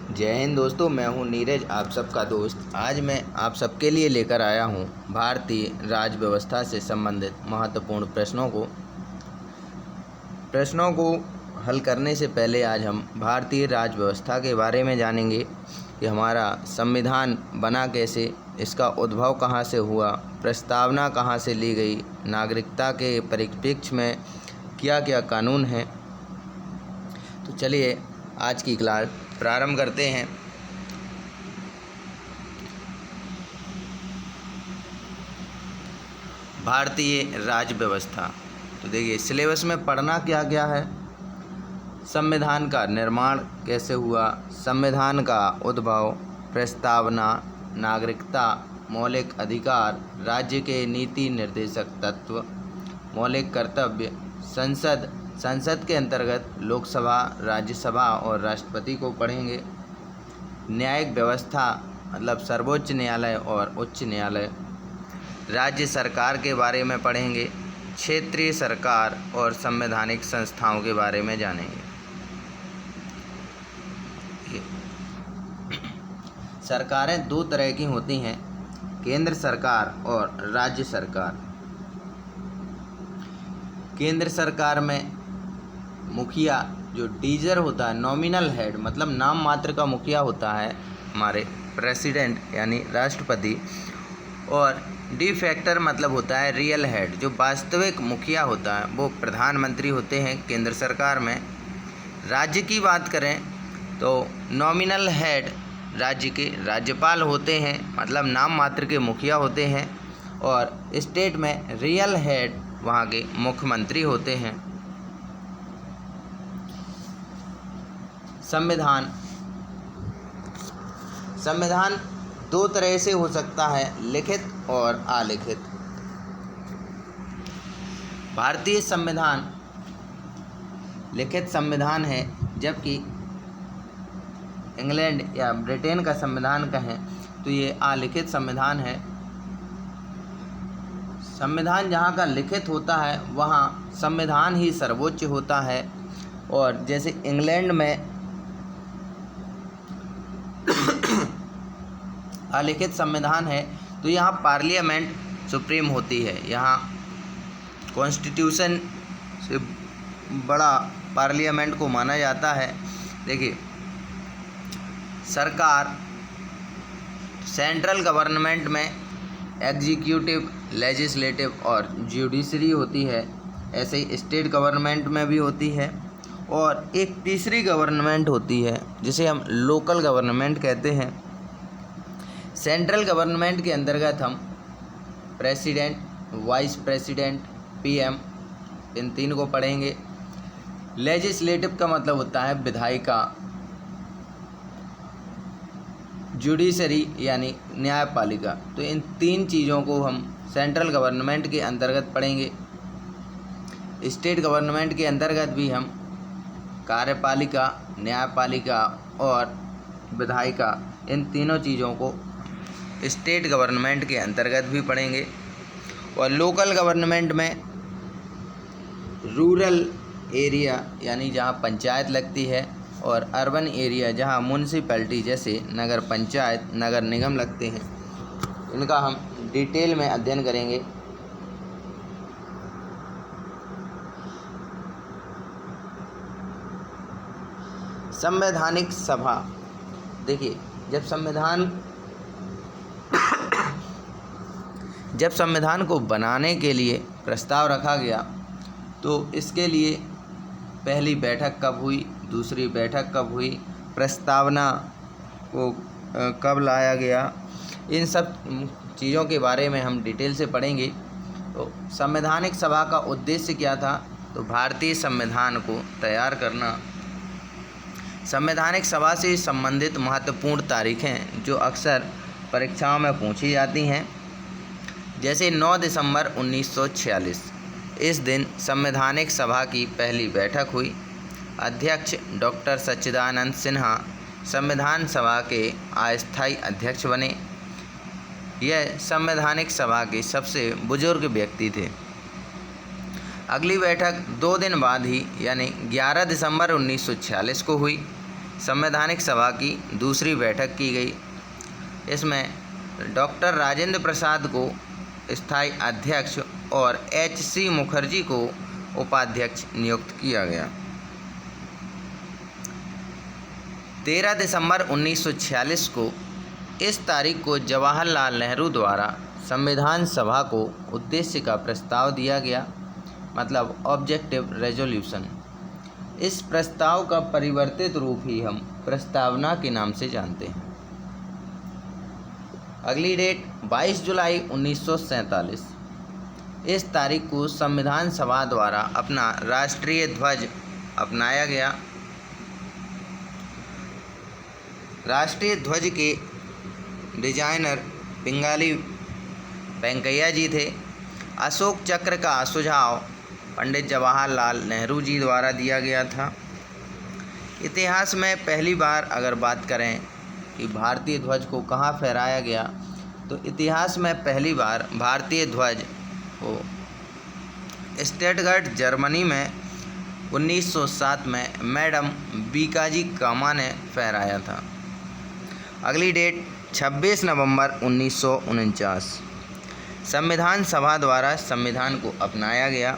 जय हिंद दोस्तों, मैं हूं नीरज, आप सबका दोस्त। आज मैं आप सबके लिए लेकर आया हूं भारतीय राज व्यवस्था से संबंधित महत्वपूर्ण प्रश्नों को हल करने से पहले आज हम भारतीय राज व्यवस्था के बारे में जानेंगे कि हमारा संविधान बना कैसे, इसका उद्भव कहां से हुआ, प्रस्तावना कहां से ली गई, नागरिकता के परिप्रेक्ष्य में क्या क्या कानून हैं। तो चलिए आज की क्लास प्रारंभ करते हैं। भारतीय राज व्यवस्था। तो देखिए सिलेबस में पढ़ना क्या क्या है। संविधान का निर्माण कैसे हुआ, संविधान का उद्भव, प्रस्तावना, नागरिकता, मौलिक अधिकार, राज्य के नीति निर्देशक तत्व, मौलिक कर्तव्य, संसद के अंतर्गत लोकसभा, राज्यसभा और राष्ट्रपति को पढ़ेंगे। न्यायिक व्यवस्था मतलब सर्वोच्च न्यायालय और उच्च न्यायालय। राज्य सरकार के बारे में पढ़ेंगे। क्षेत्रीय सरकार और संवैधानिक संस्थाओं के बारे में जानेंगे। सरकारें दो तरह की होती हैं, केंद्र सरकार और राज्य सरकार। केंद्र सरकार में मुखिया जो डीजर होता है, नॉमिनल हेड मतलब नाम मात्र का मुखिया होता है हमारे प्रेसिडेंट यानी राष्ट्रपति, और डी फैक्टर मतलब होता है रियल हेड, जो वास्तविक मुखिया होता है वो प्रधानमंत्री होते हैं केंद्र सरकार में। राज्य की बात करें तो नॉमिनल हेड राज्य के राज्यपाल होते हैं, मतलब नाम मात्र के मुखिया होते हैं, और स्टेट में रियल हेड वहाँ के मुख्यमंत्री होते हैं। संविधान दो तरह से हो सकता है, लिखित और अलिखित। भारतीय संविधान लिखित संविधान है, जबकि इंग्लैंड या ब्रिटेन का संविधान कहें तो ये अलिखित संविधान है। संविधान जहाँ का लिखित होता है वहाँ संविधान ही सर्वोच्च होता है, और जैसे इंग्लैंड में अलिखित संविधान है तो यहाँ पार्लियामेंट सुप्रीम होती है। यहाँ कॉन्स्टिट्यूशन से बड़ा पार्लियामेंट को माना जाता है। देखिए सरकार सेंट्रल गवर्नमेंट में एग्जीक्यूटिव, लेजिस्लेटिव और जुडिशरी होती है, ऐसे ही स्टेट गवर्नमेंट में भी होती है। और एक तीसरी गवर्नमेंट होती है जिसे हम लोकल गवर्नमेंट कहते हैं। सेंट्रल गवर्नमेंट के अंतर्गत हम प्रेसिडेंट, वाइस प्रेसिडेंट, पीएम, इन तीन को पढ़ेंगे। लेजिस्लेटिव का मतलब होता है विधायिका, जुडिशरी यानी न्यायपालिका। तो इन तीन चीज़ों को हम सेंट्रल गवर्नमेंट के अंतर्गत पढ़ेंगे। स्टेट गवर्नमेंट के अंतर्गत भी हम कार्यपालिका, न्यायपालिका और विधायिका, इन तीनों चीज़ों को स्टेट गवर्नमेंट के अंतर्गत भी पढ़ेंगे। और लोकल गवर्नमेंट में रूरल एरिया यानी जहाँ पंचायत लगती है, और अर्बन एरिया जहाँ म्यूनसिपैलिटी जैसे नगर पंचायत, नगर निगम लगते हैं, इनका हम डिटेल में अध्ययन करेंगे। संवैधानिक सभा। देखिए जब संविधान को बनाने के लिए प्रस्ताव रखा गया तो इसके लिए पहली बैठक कब हुई, दूसरी बैठक कब हुई, प्रस्तावना को कब लाया गया, इन सब चीज़ों के बारे में हम डिटेल से पढ़ेंगे। तो संवैधानिक सभा का उद्देश्य क्या था, तो भारतीय संविधान को तैयार करना। संवैधानिक सभा से संबंधित महत्वपूर्ण तारीखें जो अक्सर परीक्षाओं में पूछी जाती हैं, जैसे 9 दिसंबर 1946, इस दिन संवैधानिक सभा की पहली बैठक हुई। अध्यक्ष डॉक्टर सच्चिदानंद सिन्हा संविधान सभा के अस्थायी अध्यक्ष बने। यह संवैधानिक सभा के सबसे बुजुर्ग व्यक्ति थे। अगली बैठक 2 दिन बाद ही यानी 11 दिसंबर 1946 को हुई। संवैधानिक सभा की दूसरी बैठक की गई। इसमें डॉक्टर राजेंद्र प्रसाद को स्थायी अध्यक्ष और H.C. मुखर्जी को उपाध्यक्ष नियुक्त किया गया। 13 दिसंबर 1946 को इस तारीख को जवाहरलाल नेहरू द्वारा संविधान सभा को उद्देश्य का प्रस्ताव दिया गया, मतलब ऑब्जेक्टिव रेजोल्यूशन। इस प्रस्ताव का परिवर्तित रूप ही हम प्रस्तावना के नाम से जानते हैं। अगली डेट 22 जुलाई 1947। इस तारीख को संविधान सभा द्वारा अपना राष्ट्रीय ध्वज अपनाया गया। राष्ट्रीय ध्वज के डिजाइनर पिंगाली वेंकैया जी थे। अशोक चक्र का सुझाव पंडित जवाहरलाल नेहरू जी द्वारा दिया गया था। इतिहास में पहली बार अगर बात करें कि भारतीय ध्वज को कहाँ फहराया गया, तो इतिहास में पहली बार भारतीय ध्वज को स्टटगार्ट जर्मनी में 1907 में मैडम बीकाजी कामा ने फहराया था। अगली डेट 26 नवंबर 1949। संविधान सभा द्वारा संविधान को अपनाया गया।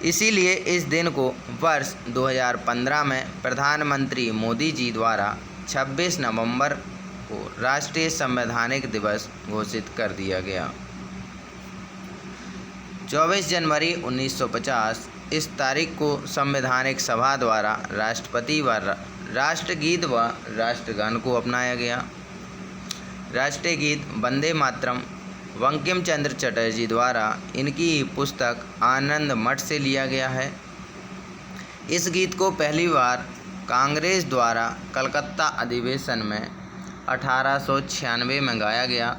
इसीलिए इस दिन को वर्ष 2015 में प्रधानमंत्री मोदी जी द्वारा 26 नवंबर को राष्ट्रीय संवैधानिक दिवस घोषित कर दिया गया। 24 जनवरी 1950 इस तारीख को संवैधानिक सभा द्वारा राष्ट्रपति व राष्ट्रगीत व राष्ट्रगान को अपनाया गया। राष्ट्रीय गीत वंदे मातरम बंकिम चंद्र चटर्जी द्वारा इनकी पुस्तक आनंद मठ से लिया गया है। इस गीत को पहली बार कांग्रेस द्वारा कलकत्ता अधिवेशन में 1896 में गाया गया।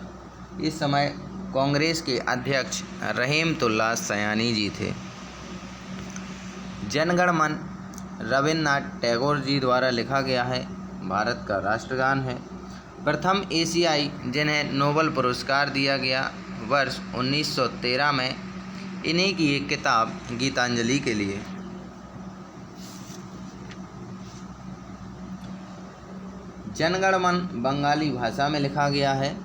इस समय कांग्रेस के अध्यक्ष रहीमतुल्लाह सयानी जी थे। जनगण मन रविन्द्रनाथ टैगोर जी द्वारा लिखा गया है, भारत का राष्ट्रगान है। प्रथम एशियाई जिन्हें नोबेल पुरस्कार दिया गया वर्ष 1913 में, इन्हीं की एक किताब गीतांजलि के लिए। जनगण मन बंगाली भाषा में लिखा गया है।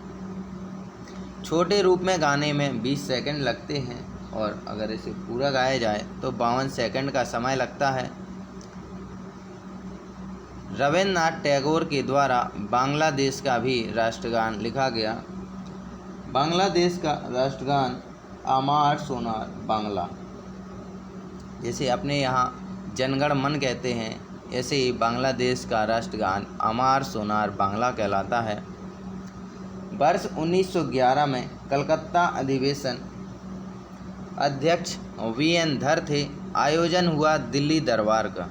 छोटे रूप में गाने में 20 सेकंड लगते हैं और अगर इसे पूरा गाया जाए तो 52 सेकंड का समय लगता है। रविन्द्रनाथ टैगोर के द्वारा बांग्लादेश का भी राष्ट्रगान लिखा गया। बांग्लादेश का राष्ट्रगान आमार सोनार बांग्ला। जैसे अपने यहाँ जनगण मन कहते हैं, ऐसे ही बांग्लादेश का राष्ट्रगान अमार सोनार बांग्ला कहलाता है। वर्ष 1911 में कलकत्ता अधिवेशन अध्यक्ष VN धर थे। आयोजन हुआ दिल्ली दरबार का।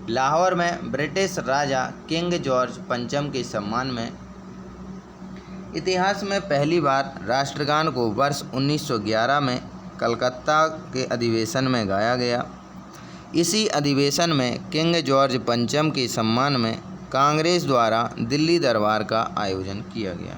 लाहौर में ब्रिटिश राजा किंग जॉर्ज पंचम के सम्मान में। इतिहास में पहली बार राष्ट्रगान को वर्ष 1911 में कलकत्ता के अधिवेशन में गाया गया। इसी अधिवेशन में किंग जॉर्ज पंचम के सम्मान में कांग्रेस द्वारा दिल्ली दरबार का आयोजन किया गया।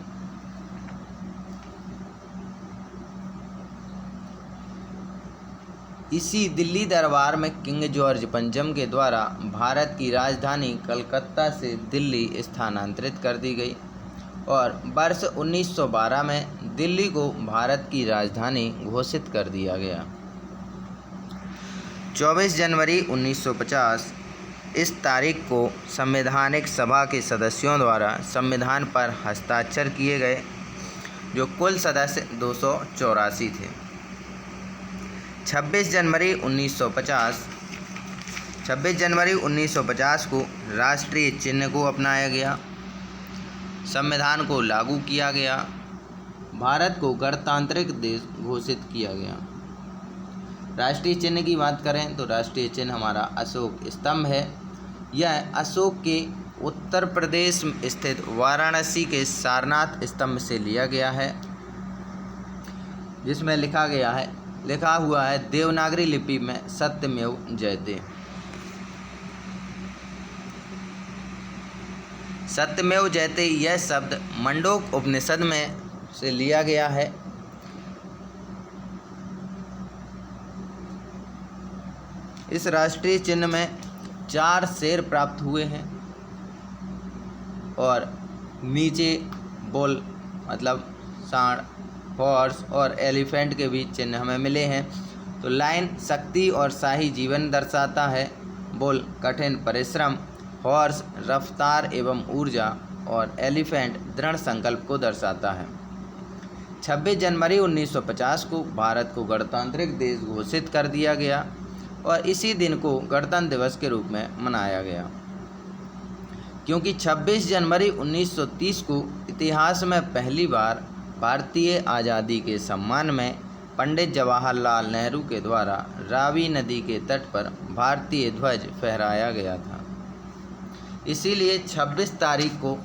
इसी दिल्ली दरबार में किंग जॉर्ज पंचम के द्वारा भारत की राजधानी कलकत्ता से दिल्ली स्थानांतरित कर दी गई और वर्ष 1912 में दिल्ली को भारत की राजधानी घोषित कर दिया गया। 24 जनवरी 1950 इस तारीख को संवैधानिक सभा के सदस्यों द्वारा संविधान पर हस्ताक्षर किए गए, जो कुल सदस्य 284 थे। 26 जनवरी 1950 को राष्ट्रीय चिन्ह को अपनाया गया। संविधान को लागू किया गया। भारत को गणतांत्रिक देश घोषित किया गया। राष्ट्रीय चिन्ह की बात करें तो राष्ट्रीय चिन्ह हमारा अशोक स्तंभ है। यह अशोक के उत्तर प्रदेश स्थित वाराणसी के सारनाथ स्तंभ से लिया गया है, जिसमें लिखा हुआ है देवनागरी लिपि में सत्यमेव जयते। सत्यमेव जयते यह शब्द मंडोक उपनिषद में से लिया गया है। इस राष्ट्रीय चिन्ह में 4 शेर प्राप्त हुए हैं और नीचे बुल मतलब सांड, हॉर्स और एलिफेंट के बीच चिन्ह हमें मिले हैं। तो लाइन शक्ति और शाही जीवन दर्शाता है, बुल कठिन परिश्रम, हॉर्स रफ्तार एवं ऊर्जा और एलिफेंट दृढ़ संकल्प को दर्शाता है। 26 जनवरी 1950 को भारत को गणतांत्रिक देश घोषित कर दिया गया और इसी दिन को गणतंत्र दिवस के रूप में मनाया गया, क्योंकि 26 जनवरी 1930 को इतिहास में पहली बार भारतीय आज़ादी के सम्मान में पंडित जवाहरलाल नेहरू के द्वारा रावी नदी के तट पर भारतीय ध्वज फहराया गया था। इसीलिए 26 तारीख को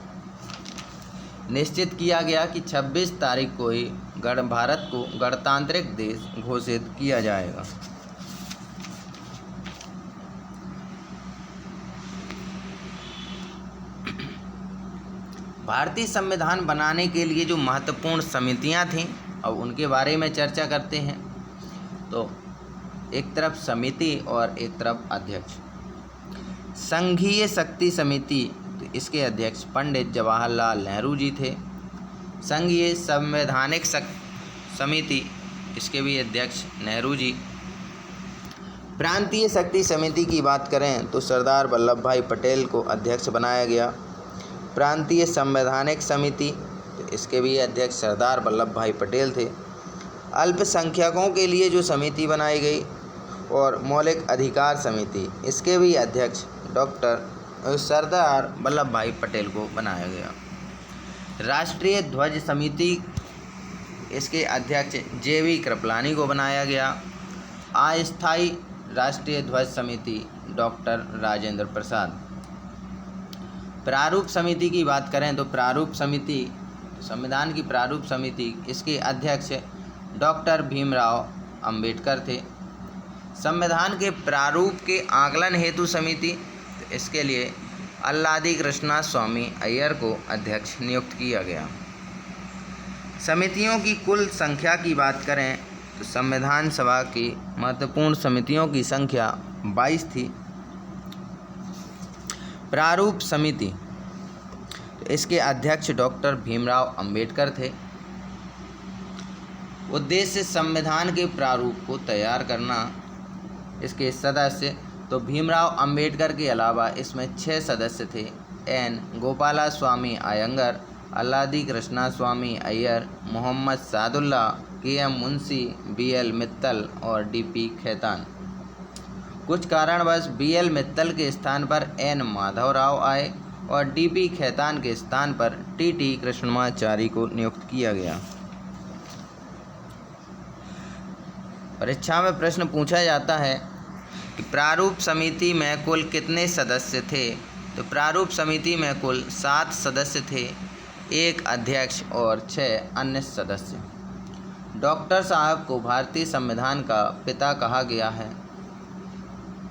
निश्चित किया गया कि 26 तारीख को ही भारत को गणतांत्रिक देश घोषित किया जाएगा। भारतीय संविधान बनाने के लिए जो महत्वपूर्ण समितियां थीं, अब उनके बारे में चर्चा करते हैं। तो एक तरफ समिति और एक तरफ अध्यक्ष। संघीय शक्ति समिति, तो इसके अध्यक्ष पंडित जवाहरलाल नेहरू जी थे। संघीय संवैधानिक समिति, इसके भी अध्यक्ष नेहरू जी। प्रांतीय शक्ति समिति की बात करें तो सरदार वल्लभ भाई पटेल को अध्यक्ष बनाया गया। प्रांतीय संवैधानिक समिति, तो इसके भी अध्यक्ष सरदार वल्लभ भाई पटेल थे। अल्पसंख्यकों के लिए जो समिति बनाई गई और मौलिक अधिकार समिति, इसके भी अध्यक्ष डॉक्टर सरदार वल्लभ भाई पटेल को बनाया गया। राष्ट्रीय ध्वज समिति, इसके अध्यक्ष JV कृपलानी को बनाया गया। अस्थायी राष्ट्रीय ध्वज समिति डॉक्टर राजेंद्र प्रसाद। प्रारूप समिति की बात करें तो प्रारूप समिति, संविधान की प्रारूप समिति, इसके अध्यक्ष डॉक्टर भीमराव अंबेडकर थे। संविधान के प्रारूप के आकलन हेतु समिति, तो इसके लिए अल्लादी कृष्णा स्वामी अय्यर को अध्यक्ष नियुक्त किया गया। समितियों की कुल संख्या की बात करें तो संविधान सभा की महत्वपूर्ण समितियों की संख्या 22 थी। प्रारूप समिति, तो इसके अध्यक्ष डॉक्टर भीमराव अंबेडकर थे। उद्देश्य संविधान के प्रारूप को तैयार करना। इसके सदस्य, तो भीमराव अंबेडकर के अलावा इसमें 6 सदस्य थे। N गोपाला स्वामी अयंगर, अल्लादी कृष्णा स्वामी अय्यर, मोहम्मद सादुल्ला, KM मुंशी, BL मित्तल और DP खेतान। कुछ कारणवश BL मित्तल के स्थान पर N माधवराव आए और DP खेतान के स्थान पर TT कृष्णमाचारी को नियुक्त किया गया। परीक्षा में प्रश्न पूछा जाता है कि प्रारूप समिति में कुल कितने सदस्य थे। तो प्रारूप समिति में कुल 7 सदस्य थे, 1 अध्यक्ष और 6 अन्य सदस्य। डॉक्टर साहब को भारतीय संविधान का पिता कहा गया है।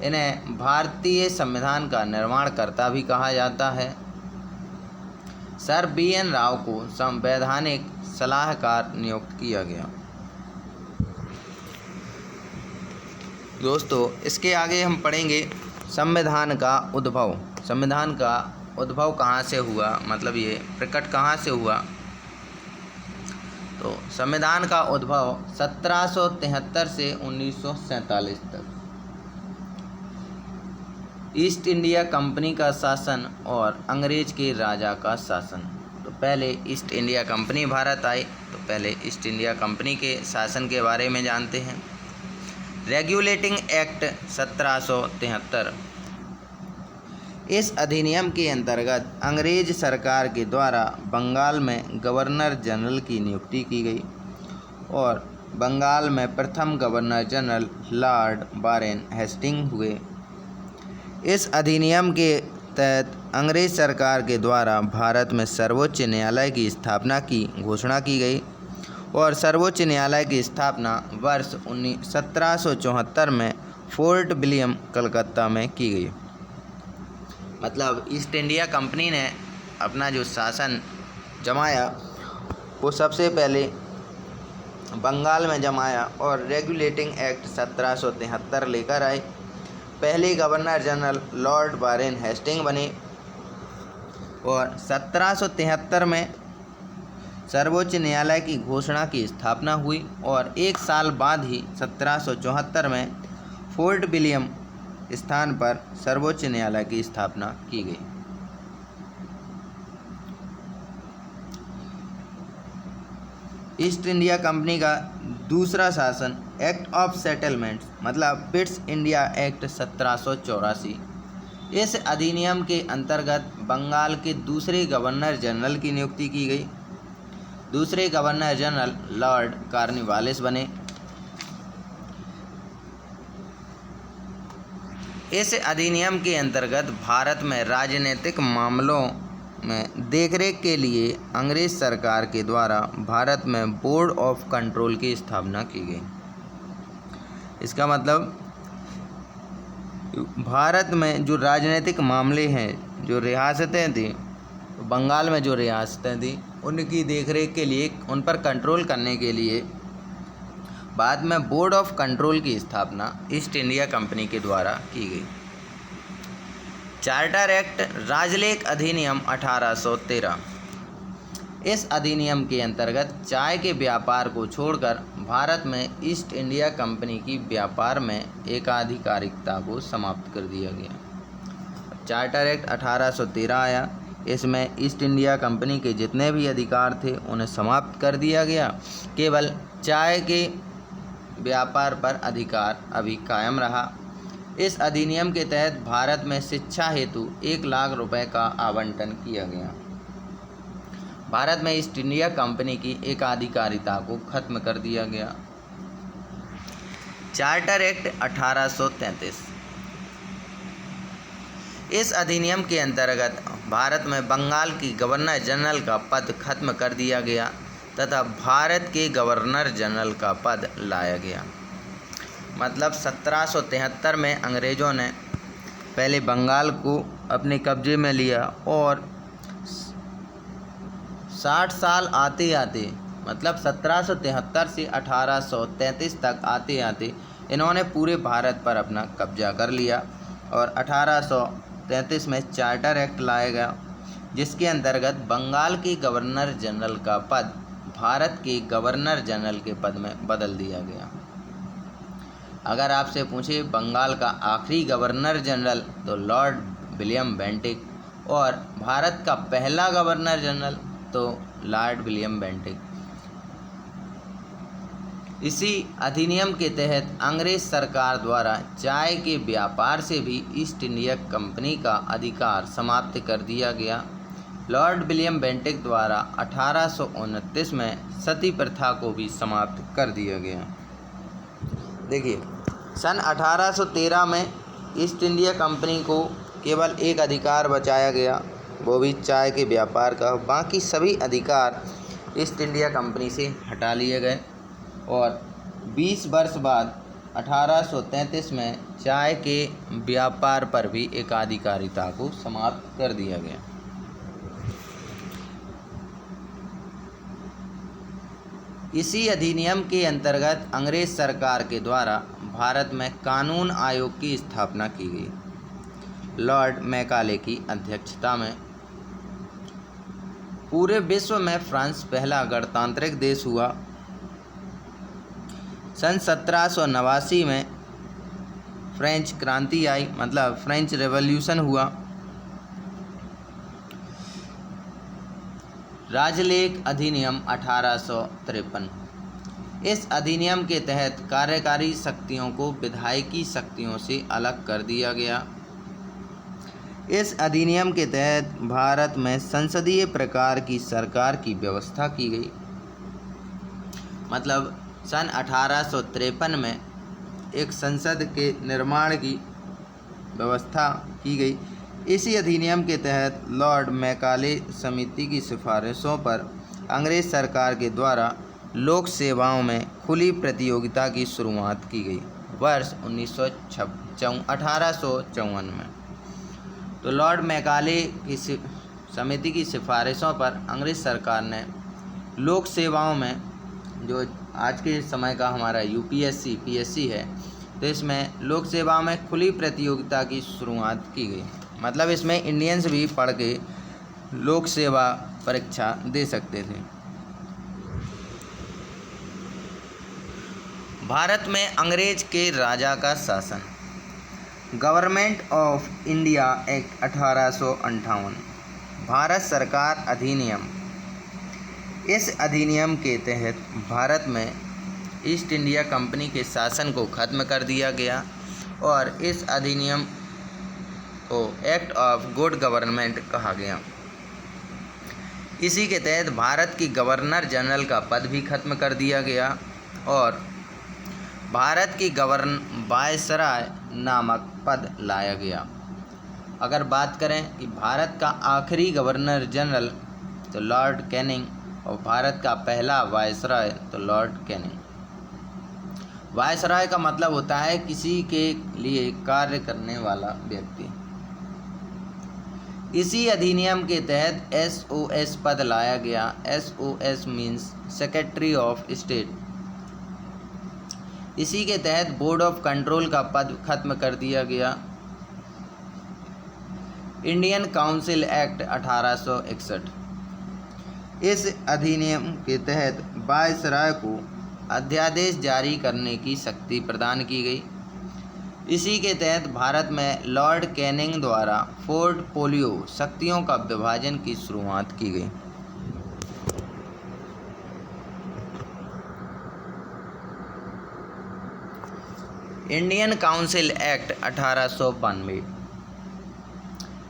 इन्हें भारतीय संविधान का निर्माणकर्ता भी कहा जाता है। सर BN राव को संवैधानिक सलाहकार नियुक्त किया गया। दोस्तों, इसके आगे हम पढ़ेंगे संविधान का उद्भव। संविधान का उद्भव कहाँ से हुआ, मतलब ये प्रकट कहाँ से हुआ। तो संविधान का उद्भव 1773 से 1947 तक ईस्ट इंडिया कंपनी का शासन और अंग्रेज के राजा का शासन। तो पहले ईस्ट इंडिया कंपनी भारत आई, तो पहले ईस्ट इंडिया कंपनी के शासन के बारे में जानते हैं। रेगुलेटिंग एक्ट 1773, इस अधिनियम के अंतर्गत अंग्रेज सरकार के द्वारा बंगाल में गवर्नर जनरल की नियुक्ति की गई और बंगाल में प्रथम governor general lord Warren Hastings हुए। इस अधिनियम के तहत अंग्रेज सरकार के द्वारा भारत में सर्वोच्च न्यायालय की स्थापना की घोषणा की गई और सर्वोच्च न्यायालय की स्थापना वर्ष 1774 में फोर्ट विलियम कलकत्ता में की गई। मतलब ईस्ट इंडिया कंपनी ने अपना जो शासन जमाया वो सबसे पहले बंगाल में जमाया और रेगुलेटिंग एक्ट 1773 लेकर आए। पहले governor general lord Warren Hastings बने और 1773 में सर्वोच्च न्यायालय की घोषणा की स्थापना हुई और एक साल बाद ही 1774 में फोर्ट विलियम स्थान पर सर्वोच्च न्यायालय की स्थापना की गई। ईस्ट इंडिया कंपनी का दूसरा शासन एक्ट ऑफ सेटलमेंट मतलब पिट्स इंडिया एक्ट 1784। इस अधिनियम के अंतर्गत बंगाल के दूसरे गवर्नर जनरल की नियुक्ति की गई। दूसरे गवर्नर जनरल लॉर्ड कॉर्नवालिस बने। इस अधिनियम के अंतर्गत भारत में राजनीतिक मामलों में देखरेख के लिए अंग्रेज सरकार के द्वारा भारत में बोर्ड ऑफ कंट्रोल की स्थापना की गई। इसका मतलब भारत में जो राजनीतिक मामले हैं, जो रियासतें थी, बंगाल में जो रियासतें थी, उनकी देखरेख के लिए, उन पर कंट्रोल करने के लिए बाद में बोर्ड ऑफ कंट्रोल की स्थापना ईस्ट इंडिया कंपनी के द्वारा की गई। चार्टर एक्ट राजलेख अधिनियम 1813। इस अधिनियम के अंतर्गत चाय के व्यापार को छोड़कर भारत में ईस्ट इंडिया कंपनी की व्यापार में एकाधिकारिकता को समाप्त कर दिया गया। चार्टर एक्ट 1813 आया। इसमें ईस्ट इंडिया कंपनी के जितने भी अधिकार थे उन्हें समाप्त कर दिया गया। केवल चाय के व्यापार पर अधिकार अभी कायम रहा। इस अधिनियम के तहत भारत में शिक्षा हेतु 1 लाख रुपए का आवंटन किया गया। भारत में ईस्ट इंडिया कंपनी की एकाधिकारिता को खत्म कर दिया गया। Charter act 1833। इस अधिनियम के अंतर्गत भारत में बंगाल की गवर्नर जनरल का पद खत्म कर दिया गया तथा भारत के गवर्नर जनरल का पद लाया गया। मतलब 1773 में अंग्रेज़ों ने पहले बंगाल को अपने कब्जे में लिया और 60 साल आते आते, मतलब 1773 से 1833 तक आते आते इन्होंने पूरे भारत पर अपना कब्जा कर लिया और 1833 में चार्टर एक्ट लाया गया, जिसके अंतर्गत बंगाल के गवर्नर जनरल का पद भारत के गवर्नर जनरल के पद में बदल दिया गया। अगर आपसे पूछे बंगाल का आखिरी गवर्नर जनरल तो लॉर्ड विलियम बेंटिक और भारत का पहला गवर्नर जनरल तो लॉर्ड विलियम बेंटिक। इसी अधिनियम के तहत अंग्रेज सरकार द्वारा चाय के व्यापार से भी ईस्ट इंडिया कंपनी का अधिकार समाप्त कर दिया गया। लॉर्ड विलियम बेंटिक द्वारा 1829 में सती प्रथा को भी समाप्त कर दिया गया। देखिए, सन 1813 में ईस्ट इंडिया कंपनी को केवल एक अधिकार बचाया गया, वो भी चाय के व्यापार का। बाकी सभी अधिकार ईस्ट इंडिया कंपनी से हटा लिए गए और 20 वर्ष बाद 1833 में चाय के व्यापार पर भी एकाधिकारिता को समाप्त कर दिया गया। इसी अधिनियम के अंतर्गत अंग्रेज सरकार के द्वारा भारत में कानून आयोग की स्थापना की गई। लॉर्ड मैकाले की अध्यक्षता में पूरे विश्व में फ्रांस पहला गणतांत्रिक देश हुआ। सन 1789 में फ्रेंच क्रांति आई, मतलब फ्रेंच रेवोल्यूशन हुआ। राजलेख अधिनियम 1853। इस अधिनियम के तहत कार्यकारी शक्तियों को विधायकी शक्तियों से अलग कर दिया गया। इस अधिनियम के तहत भारत में संसदीय प्रकार की सरकार की व्यवस्था की गई। मतलब सन 1853 में एक संसद के निर्माण की व्यवस्था की गई। इसी अधिनियम के तहत लॉर्ड मैकाले समिति की सिफारिशों पर अंग्रेज सरकार के द्वारा लोक सेवाओं में खुली प्रतियोगिता की शुरुआत की गई वर्ष 1854 में। तो लॉर्ड मैकाले की समिति की सिफारिशों पर अंग्रेज सरकार ने लोक सेवाओं में, जो आज के समय का हमारा यूपीएससी पीएससी है, तो इसमें लोक सेवा में खुली प्रतियोगिता की शुरुआत की गई। मतलब इसमें इंडियंस भी पढ़ के लोक सेवा परीक्षा दे सकते थे। भारत में अंग्रेज के राजा का शासन। Government of India act 1858 Bharat सरकार अधिनियम। इस अधिनियम के तहत भारत में ईस्ट इंडिया कंपनी के शासन को खत्म कर दिया गया और इस अधिनियम को एक्ट ऑफ गुड गवर्नमेंट कहा गया। इसी के तहत भारत की गवर्नर जनरल का पद भी खत्म कर दिया गया और भारत की वायसराय नामक पद लाया गया। अगर बात करें कि भारत का आखिरी गवर्नर जनरल तो लॉर्ड कैनिंग और भारत का पहला वायसराय तो लॉर्ड कैनिंग। वायसराय का मतलब होता है किसी के लिए कार्य करने वाला व्यक्ति। इसी अधिनियम के तहत SOS पद लाया गया। SOS means secretary of state. इसी के तहत बोर्ड ऑफ कंट्रोल का पद खत्म कर दिया गया। Indian council act 1861। इस अधिनियम के तहत वायसराय को अध्यादेश जारी करने की शक्ति प्रदान की गई। इसी के तहत भारत में लॉर्ड कैनिंग द्वारा पोर्टफोलियो शक्तियों का विभाजन की शुरुआत की गई। Indian council act 1892।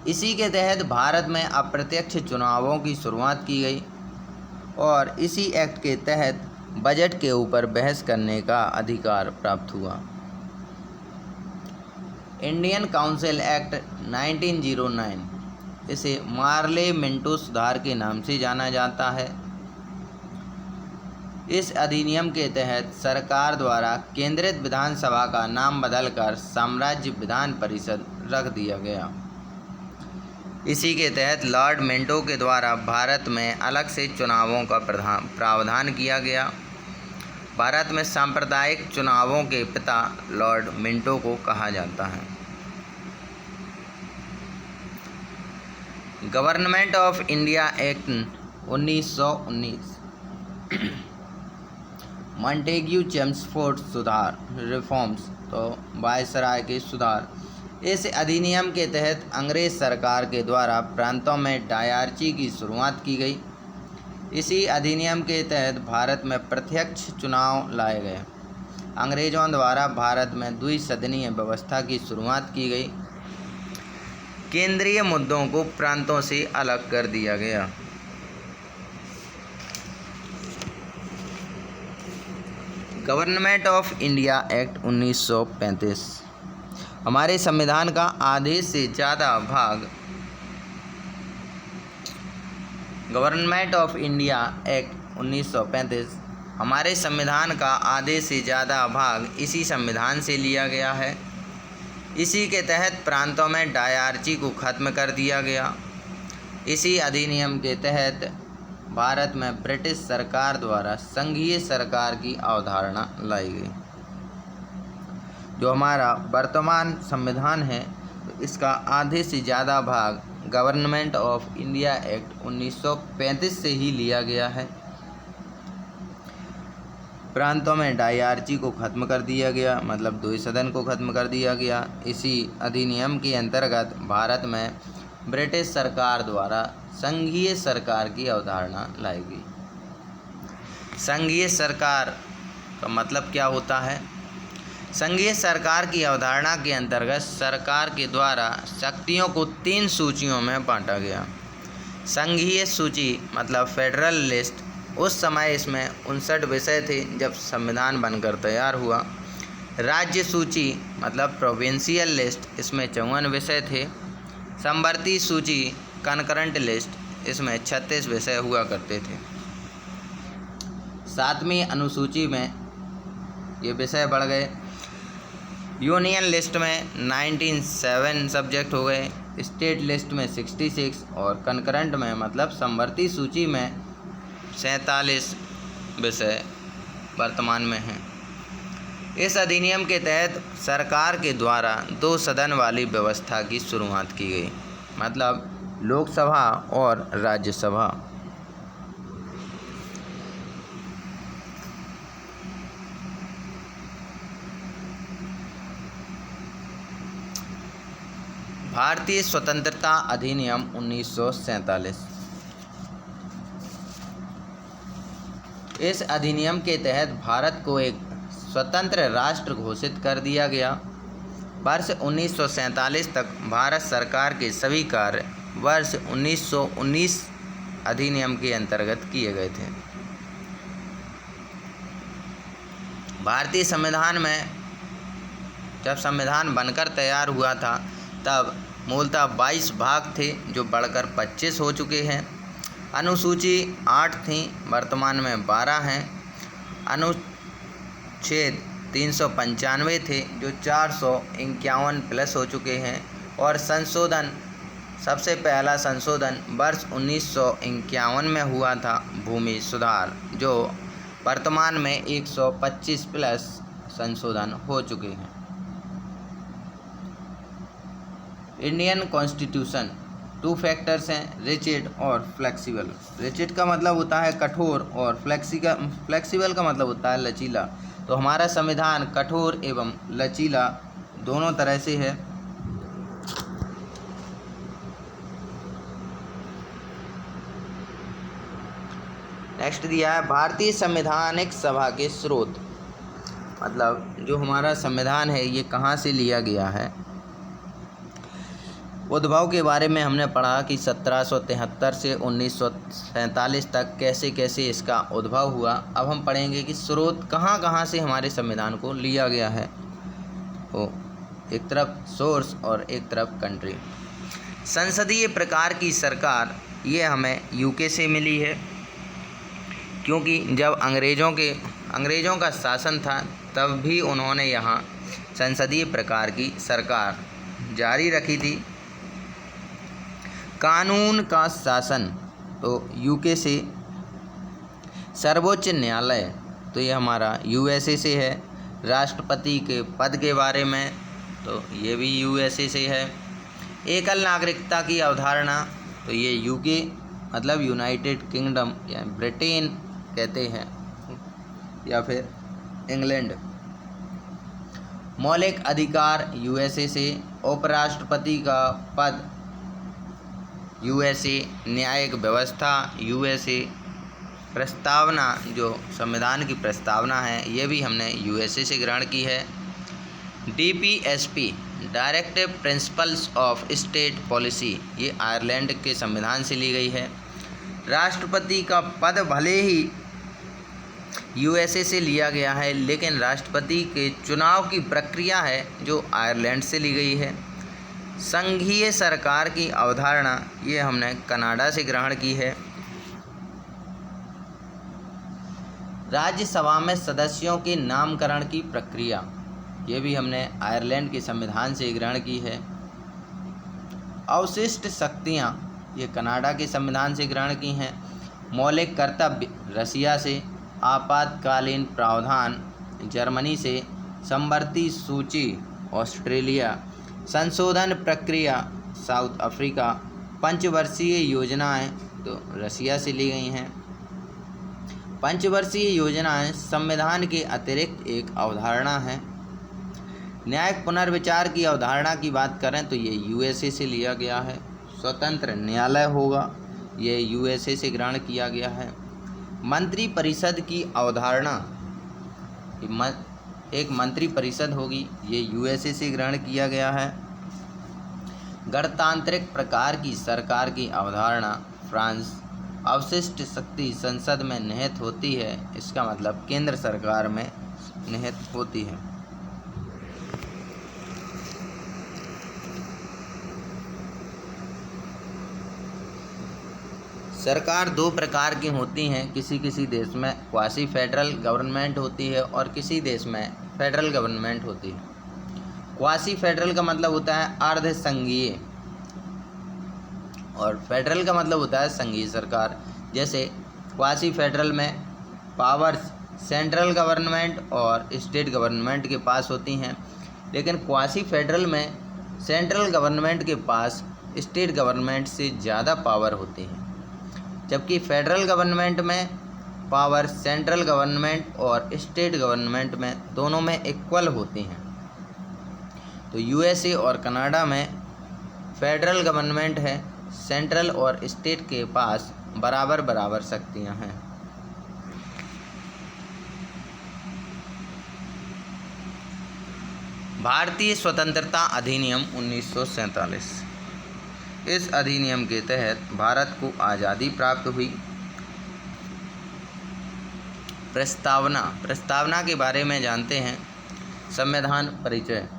इसी के तहत भारत में अप्रत्यक्ष चुनावों की शुरुआत की गई और इसी एक्ट के तहत बजट के ऊपर बहस करने का अधिकार प्राप्त हुआ। इंडियन काउंसिल एक्ट 1909 इसे मार्ले मिंटो सुधार के नाम से जाना जाता है। इस अधिनियम के तहत सरकार द्वारा केंद्रित विधानसभा का नाम बदलकर साम्राज्य विधान परिषद रख दिया गया। इसी के तहत लॉर्ड मिंटो के द्वारा भारत में अलग से चुनावों का प्रावधान किया गया। भारत में सांप्रदायिक चुनावों के पिता लॉर्ड मिंटो को कहा जाता है। Government of India act 1919। Montagu Chelmsford सुधार रिफॉर्म्स तो वायसराय के सुधार। इस अधिनियम के तहत अंग्रेज सरकार के द्वारा प्रांतों में डायरची की शुरुआत की गई। इसी अधिनियम के तहत भारत में प्रत्यक्ष चुनाव लाए गए। अंग्रेजों द्वारा भारत में द्विसदनीय व्यवस्था की शुरुआत की गई। केंद्रीय मुद्दों को प्रांतों से अलग कर दिया गया। गवर्नमेंट ऑफ इंडिया एक्ट 1935 हमारे संविधान का आधे से ज़्यादा भाग। गवर्नमेंट ऑफ इंडिया एक्ट 1935 हमारे संविधान का आधे से ज़्यादा भाग इसी संविधान से लिया गया है। इसी के तहत प्रांतों में डायरची को खत्म कर दिया गया। इसी अधिनियम के तहत भारत में ब्रिटिश सरकार द्वारा संघीय सरकार की अवधारणा लाई गई। जो हमारा वर्तमान संविधान है तो इसका आधे से ज़्यादा भाग गवर्नमेंट ऑफ इंडिया एक्ट 1935 से ही लिया गया है। प्रांतों में डायरची को खत्म कर दिया गया, मतलब द्विसदन को खत्म कर दिया गया। इसी अधिनियम के अंतर्गत भारत में ब्रिटिश सरकार द्वारा संघीय सरकार की अवधारणा लाई गई। संघीय सरकार का मतलब क्या होता है? संघीय सरकार की अवधारणा के अंतर्गत सरकार के द्वारा शक्तियों को 3 सूचियों में बांटा गया। संघीय सूची मतलब फेडरल लिस्ट, उस समय इसमें 59 विषय थे जब संविधान बनकर तैयार हुआ। राज्य सूची मतलब प्रोविंशियल लिस्ट, इसमें 54 विषय थे। समवर्ती सूची कनकरेंट लिस्ट, इसमें 36 विषय हुआ करते थे। 7वीं अनुसूची में ये विषय बढ़ गए। यूनियन लिस्ट में 97 सब्जेक्ट हो गए, स्टेट लिस्ट में 66 और कनकरेंट में मतलब समवर्ती सूची में 47 विषय वर्तमान में हैं। इस अधिनियम के तहत सरकार के द्वारा 2 सदन वाली व्यवस्था की शुरुआत की गई, मतलब लोकसभा और राज्यसभा। भारतीय स्वतंत्रता अधिनियम 1947। इस अधिनियम के तहत भारत को एक स्वतंत्र राष्ट्र घोषित कर दिया गया। वर्ष 1947 तक भारत सरकार के सभी कार्य वर्ष 1919 अधिनियम के अंतर्गत किए गए थे। भारतीय संविधान में जब संविधान बनकर तैयार हुआ था तब मूलतः 22 भाग थे जो बढ़कर 25 हो चुके हैं। अनुसूची 8 थी, वर्तमान में 12 हैं। अनुच्छेद 395 थे जो 451 प्लस हो चुके हैं। और संशोधन, सबसे पहला संशोधन वर्ष 1951 में हुआ था, भूमि सुधार, जो वर्तमान में 125 प्लस संशोधन हो चुके हैं। इंडियन कॉन्स्टिट्यूशन 2 फैक्टर्स हैं, रिजिड और फ्लेक्सिबल। रिजिड का मतलब होता है कठोर और फ्लेक्सिबल का मतलब होता है लचीला। तो हमारा संविधान कठोर एवं लचीला दोनों तरह से है। नेक्स्ट दिया है भारतीय संवैधानिक सभा के स्रोत, मतलब जो हमारा संविधान है ये कहाँ से लिया गया है। उद्भव के बारे में हमने पढ़ा कि 1773 से 1947 तक कैसे कैसे इसका उद्भव हुआ। अब हम पढ़ेंगे कि स्रोत कहाँ कहाँ से हमारे संविधान को लिया गया है। तो एक तरफ सोर्स और एक तरफ कंट्री। संसदीय प्रकार की सरकार ये हमें यूके से मिली है, क्योंकि जब अंग्रेज़ों का शासन था तब भी उन्होंने यहाँ संसदीय प्रकार की सरकार जारी रखी थी। कानून का शासन तो यूके से। सर्वोच्च न्यायालय तो ये हमारा यूएसए से है। राष्ट्रपति के पद के बारे में तो ये भी यूएसए से है। एकल नागरिकता की अवधारणा तो ये यूके मतलब यूनाइटेड किंगडम या ब्रिटेन कहते हैं, या फिर इंग्लैंड। मौलिक अधिकार यूएसए से। उपराष्ट्रपति का पद यूएसए। न्यायिक व्यवस्था यूएसए। प्रस्तावना जो संविधान की प्रस्तावना है ये भी हमने यूएसए से ग्रहण की है। DPSP directive principles of state policy ये आयरलैंड के संविधान से ली गई है। राष्ट्रपति का पद भले ही यूएसए से लिया गया है, लेकिन राष्ट्रपति के चुनाव की प्रक्रिया है जो आयरलैंड से ली गई है। संघीय सरकार की अवधारणा ये हमने कनाडा से ग्रहण की है। राज्यसभा में सदस्यों के नामकरण की प्रक्रिया ये भी हमने आयरलैंड के संविधान से ग्रहण की है। अवशिष्ट शक्तियाँ ये कनाडा के संविधान से ग्रहण की हैं। मौलिक कर्तव्य रसिया से। आपातकालीन प्रावधान जर्मनी से। समवर्ती सूची ऑस्ट्रेलिया। संशोधन प्रक्रिया साउथ अफ्रीका। पंचवर्षीय योजनाएं तो रसिया से ली गई हैं। पंचवर्षीय योजनाएं संविधान के अतिरिक्त एक अवधारणा है। न्यायिक पुनर्विचार की अवधारणा की बात करें तो ये यूएसए से लिया गया है। स्वतंत्र न्यायालय होगा ये यूएसए से ग्रहण किया गया है। मंत्री परिषद की अवधारणा, एक मंत्री परिषद होगी ये यूएसए से ग्रहण किया गया है। गणतांत्रिक प्रकार की सरकार की अवधारणा फ्रांस। अवशिष्ट शक्ति संसद में निहित होती है, इसका मतलब केंद्र सरकार में निहित होती है। सरकार 2 प्रकार की होती हैं। किसी किसी देश में क्वासी फेडरल गवर्नमेंट होती है और किसी देश में फेडरल गवर्नमेंट होती है। क्वासी फेडरल का मतलब होता है अर्ध संघीय और फेडरल का मतलब होता है संघीय सरकार। जैसे क्वासी फेडरल में पावर्स सेंट्रल गवर्नमेंट और स्टेट गवर्नमेंट के पास होती हैं, लेकिन क्वासी फेडरल में सेंट्रल गवर्नमेंट के पास स्टेट गवर्नमेंट से ज़्यादा पावर होती है, जबकि फेडरल गवर्नमेंट में पावर सेंट्रल गवर्नमेंट और स्टेट गवर्नमेंट में दोनों में इक्वल होती हैं। तो यूएसए और कनाडा में फेडरल गवर्नमेंट है, सेंट्रल और स्टेट के पास बराबर बराबर शक्तियां हैं। भारतीय स्वतंत्रता अधिनियम 1947। इस अधिनियम के तहत भारत को आज़ादी प्राप्त हुई। प्रस्तावना के बारे में जानते हैं। संविधान परिचय।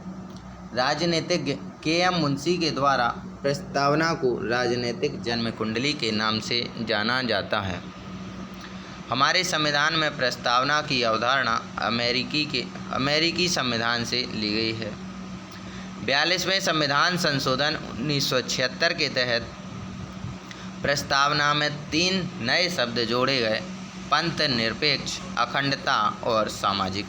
राजनीतिज्ञ के.एम. मुंशी के द्वारा प्रस्तावना को राजनीतिक जन्म कुंडली के नाम से जाना जाता है। हमारे संविधान में प्रस्तावना की अवधारणा अमेरिकी संविधान से ली गई है। 42वें संविधान संशोधन 1976 के तहत प्रस्तावना में 3 नए शब्द जोड़े गए: पंथ निरपेक्ष, अखंडता और सामाजिक।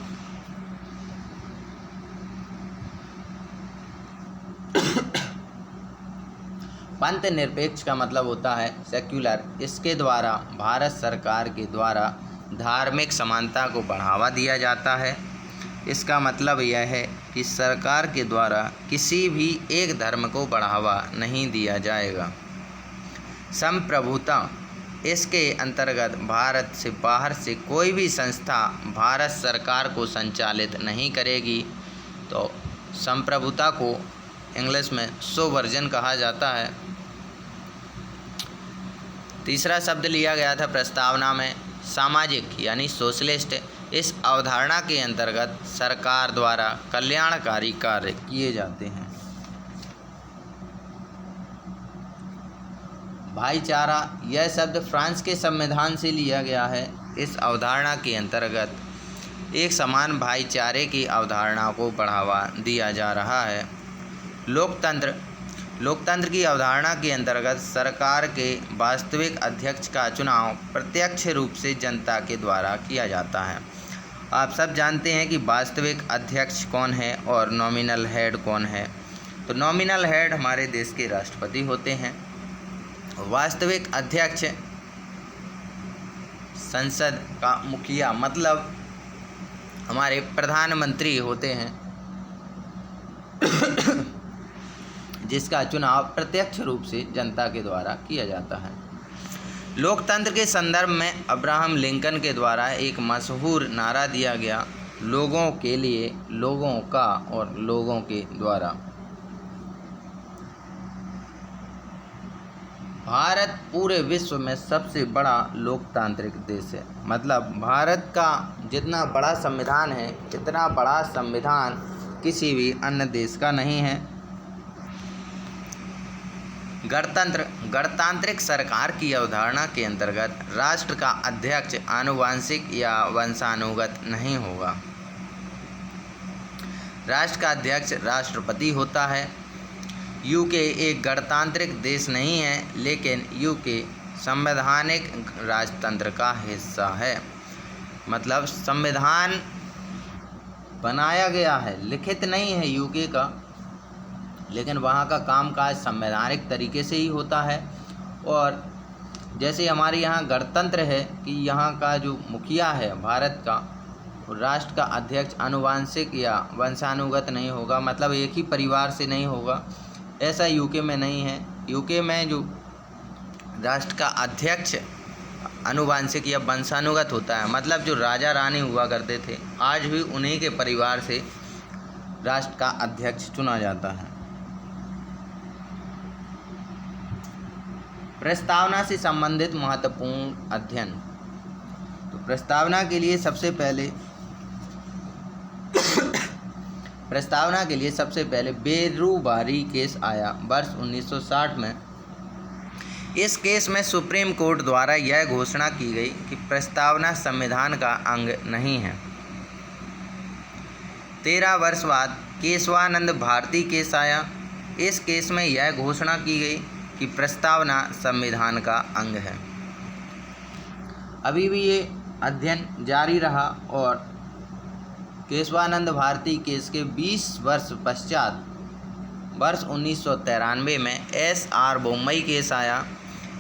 पंथ निरपेक्ष का मतलब होता है सेक्युलर। इसके द्वारा भारत सरकार के द्वारा धार्मिक समानता को बढ़ावा दिया जाता है। इसका मतलब यह है कि सरकार के द्वारा किसी भी एक धर्म को बढ़ावा नहीं दिया जाएगा। संप्रभुता। इसके अंतर्गत भारत से बाहर से कोई भी संस्था भारत सरकार को संचालित नहीं करेगी। तो संप्रभुता को इंग्लिश में सोवर्जन कहा जाता है। तीसरा शब्द लिया गया था प्रस्तावना में सामाजिक यानी सोशलिस्ट। इस अवधारणा के अंतर्गत सरकार द्वारा कल्याणकारी कार्य किए जाते हैं। भाईचारा। यह शब्द फ्रांस के संविधान से लिया गया है। इस अवधारणा के अंतर्गत एक समान भाईचारे की अवधारणा को बढ़ावा दिया जा रहा है। लोकतंत्र की अवधारणा के अंतर्गत सरकार के वास्तविक अध्यक्ष का चुनाव प्रत्यक्ष रूप से जनता के द्वारा किया जाता है। आप सब जानते हैं कि वास्तविक अध्यक्ष कौन है और नॉमिनल हेड कौन है। तो नॉमिनल हेड हमारे देश के राष्ट्रपति होते हैं। वास्तविक अध्यक्ष संसद का मुखिया मतलब हमारे प्रधानमंत्री होते हैं, जिसका चुनाव प्रत्यक्ष रूप से जनता के द्वारा किया जाता है। लोकतंत्र के संदर्भ में अब्राहम लिंकन के द्वारा एक मशहूर नारा दिया गया: लोगों के लिए, लोगों का और लोगों के द्वारा। भारत पूरे विश्व में सबसे बड़ा लोकतांत्रिक देश है। मतलब भारत का जितना बड़ा संविधान है, इतना बड़ा संविधान किसी भी अन्य देश का नहीं है। गणतांत्रिक सरकार की अवधारणा के अंतर्गत राष्ट्र का अध्यक्ष आनुवांशिक या वंशानुगत नहीं होगा। राष्ट्र का अध्यक्ष राष्ट्रपति होता है। यूके एक गणतांत्रिक देश नहीं है, लेकिन यूके संवैधानिक राजतंत्र का हिस्सा है। मतलब संविधान बनाया गया है, लिखित नहीं है यूके का, लेकिन वहाँ का कामकाज संवैधानिक तरीके से ही होता है। और जैसे हमारे यहाँ गणतंत्र है कि यहाँ का जो मुखिया है भारत का, राष्ट्र का अध्यक्ष आनुवांशिक या वंशानुगत नहीं होगा, मतलब एक ही परिवार से नहीं होगा। ऐसा यूके में नहीं है। यूके में जो राष्ट्र का अध्यक्ष आनुवांशिक या वंशानुगत होता है, मतलब जो राजा रानी हुआ करते थे, आज भी उन्हीं के परिवार से राष्ट्र का अध्यक्ष चुना जाता है। प्रस्तावना से संबंधित महत्वपूर्ण अध्ययन। तो प्रस्तावना के लिए सबसे पहले बेरुबारी केस आया वर्ष 1960 में। इस केस में सुप्रीम कोर्ट द्वारा यह घोषणा की गई कि प्रस्तावना संविधान का अंग नहीं है। 13 वर्ष बाद केशवानंद भारती केस आया। इस केस में यह घोषणा की गई कि प्रस्तावना संविधान का अंग है। अभी भी ये अध्ययन जारी रहा और केशवानंद भारती केस के 20 वर्ष पश्चात वर्ष 1993 में SR बोम्मई केस आया।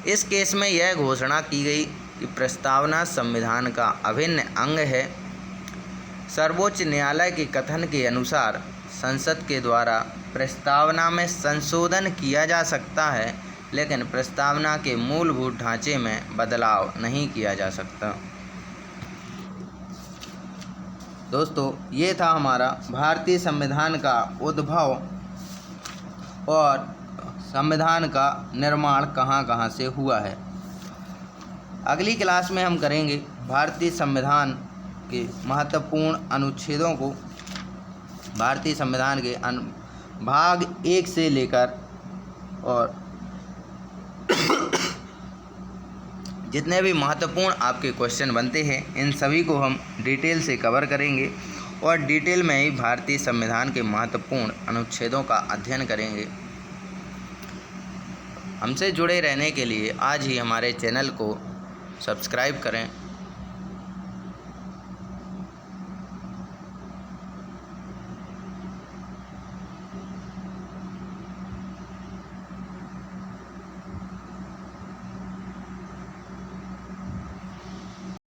इस केस में यह घोषणा की गई कि प्रस्तावना संविधान का अभिन्न अंग है। सर्वोच्च न्यायालय के कथन के अनुसार संसद के द्वारा प्रस्तावना में संशोधन किया जा सकता है, लेकिन प्रस्तावना के मूलभूत ढांचे में बदलाव नहीं किया जा सकता। दोस्तों, ये था हमारा भारतीय संविधान का उद्भव और संविधान का निर्माण कहाँ कहाँ से हुआ है। अगली क्लास में हम करेंगे भारतीय संविधान के महत्वपूर्ण अनुच्छेदों को, भारतीय संविधान के भाग 1 से लेकर और जितने भी महत्वपूर्ण आपके क्वेश्चन बनते हैं इन सभी को हम डिटेल से कवर करेंगे और डिटेल में ही भारतीय संविधान के महत्वपूर्ण अनुच्छेदों का अध्ययन करेंगे। हमसे जुड़े रहने के लिए आज ही हमारे चैनल को सब्सक्राइब करें।